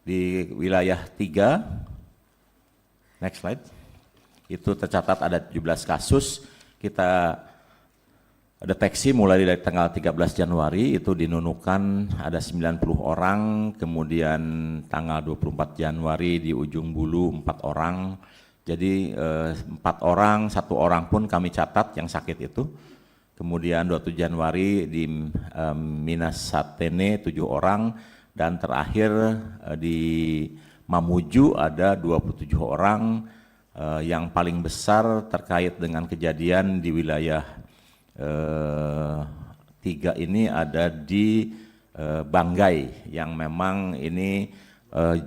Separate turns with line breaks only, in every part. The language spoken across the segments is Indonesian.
Di wilayah 3, next slide, itu tercatat ada 17 kasus. Kita deteksi mulai dari tanggal 13 Januari itu di Nunukan ada 90 orang, kemudian tanggal 24 Januari di Ujung Bulu 4 orang. Jadi 4 orang, 1 orang pun kami catat yang sakit itu. Kemudian 27 Januari di Minas Satene 7 orang. Dan terakhir di Mamuju ada 27 orang, yang paling besar terkait dengan kejadian di wilayah 3 ini ada di Banggai, yang memang ini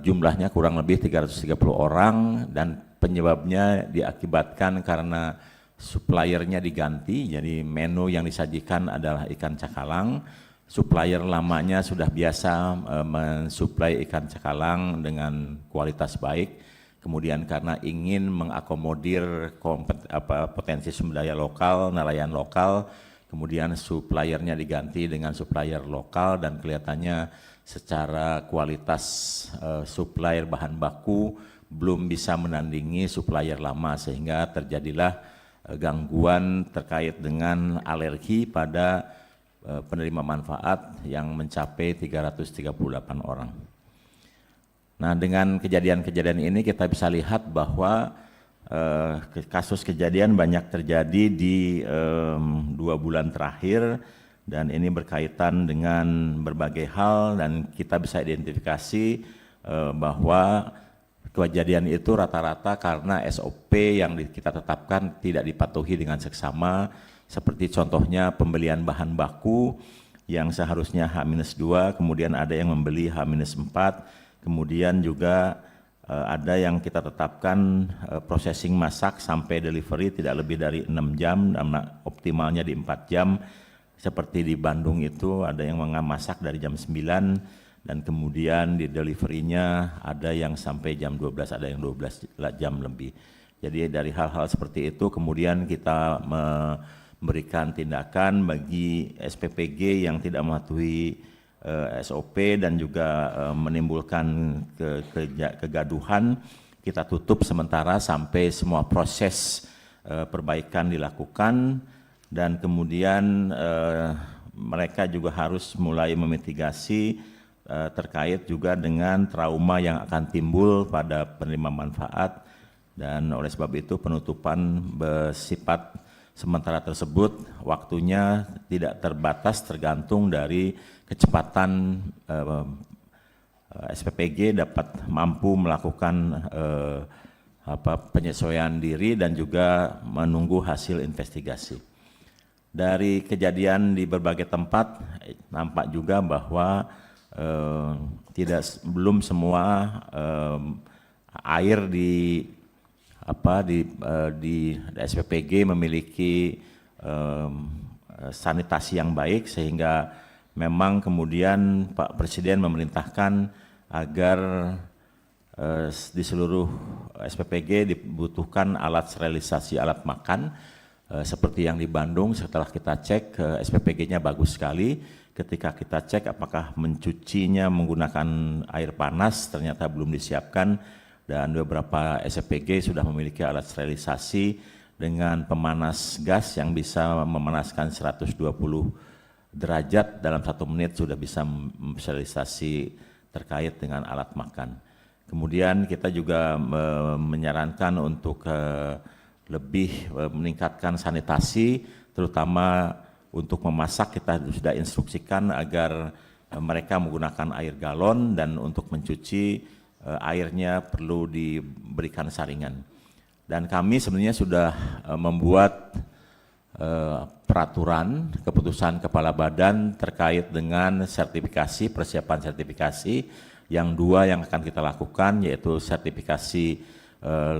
jumlahnya kurang lebih 330 orang dan penyebabnya diakibatkan karena suppliernya diganti, jadi menu yang disajikan adalah ikan cakalang. Supplier lamanya sudah biasa mensuplai ikan cakalang dengan kualitas baik, kemudian karena ingin mengakomodir potensi sumber daya lokal, nelayan lokal, kemudian suppliernya diganti dengan supplier lokal dan kelihatannya secara kualitas supplier bahan baku belum bisa menandingi supplier lama, sehingga terjadilah gangguan terkait dengan alergi pada penerima manfaat yang mencapai 338 orang. Nah, dengan kejadian-kejadian ini kita bisa lihat bahwa kasus kejadian banyak terjadi di 2 bulan terakhir, dan ini berkaitan dengan berbagai hal, dan kita bisa identifikasi bahwa kejadian itu rata-rata karena SOP yang kita tetapkan tidak dipatuhi dengan seksama. Seperti contohnya pembelian bahan baku yang seharusnya H-2, kemudian ada yang membeli H-4, kemudian juga ada yang kita tetapkan processing masak sampai delivery tidak lebih dari 6 jam, optimalnya di 4 jam. Seperti di Bandung itu ada yang masak dari jam 9, dan kemudian di deliverynya ada yang sampai jam 12, ada yang 12 jam lebih. Jadi dari hal-hal seperti itu kemudian kita memberikan tindakan bagi SPPG yang tidak mematuhi SOP dan juga menimbulkan kegaduhan. Kita tutup sementara sampai semua proses perbaikan dilakukan, dan kemudian mereka juga harus mulai memitigasi terkait juga dengan trauma yang akan timbul pada penerima manfaat, dan oleh sebab itu penutupan bersifat sementara tersebut waktunya tidak terbatas, tergantung dari kecepatan SPPG dapat mampu melakukan penyesuaian diri dan juga menunggu hasil investigasi. Dari kejadian di berbagai tempat nampak juga bahwa belum semua air di SPPG memiliki sanitasi yang baik, sehingga memang kemudian Pak Presiden memerintahkan agar di seluruh SPPG dibutuhkan alat sterilisasi alat makan, seperti yang di Bandung. Setelah kita cek SPPG-nya bagus sekali. Ketika kita cek apakah mencucinya menggunakan air panas, ternyata belum disiapkan. Dan beberapa SPPG sudah memiliki alat sterilisasi dengan pemanas gas yang bisa memanaskan 120 derajat dalam 1 menit sudah bisa sterilisasi terkait dengan alat makan. Kemudian kita juga menyarankan untuk lebih meningkatkan sanitasi, terutama untuk memasak kita sudah instruksikan agar mereka menggunakan air galon, dan untuk mencuci airnya perlu diberikan saringan. Dan kami sebenarnya sudah membuat peraturan keputusan kepala badan terkait dengan sertifikasi, persiapan sertifikasi yang 2 yang akan kita lakukan, yaitu sertifikasi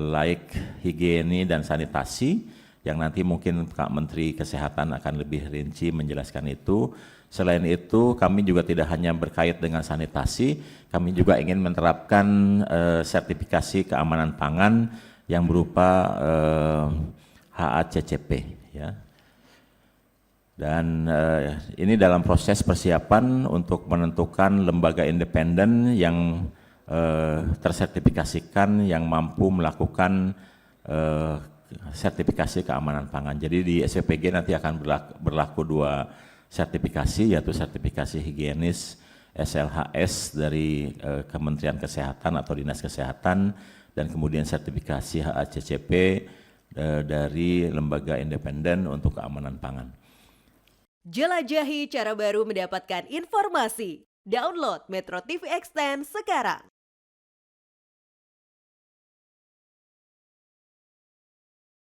laik higiene dan sanitasi, yang nanti mungkin Pak Menteri Kesehatan akan lebih rinci menjelaskan itu. Selain itu kami juga tidak hanya berkait dengan sanitasi, kami juga ingin menerapkan sertifikasi keamanan pangan yang berupa HACCP, ya. Dan ini dalam proses persiapan untuk menentukan lembaga independen yang tersertifikasikan yang mampu melakukan sertifikasi keamanan pangan. Jadi di SPPG nanti akan berlaku 2 sertifikasi, yaitu sertifikasi higienis SLHS dari Kementerian Kesehatan atau Dinas Kesehatan, dan kemudian sertifikasi HACCP dari lembaga independen untuk keamanan pangan.
Jelajahi cara baru mendapatkan informasi. Download Metro TV Extend sekarang.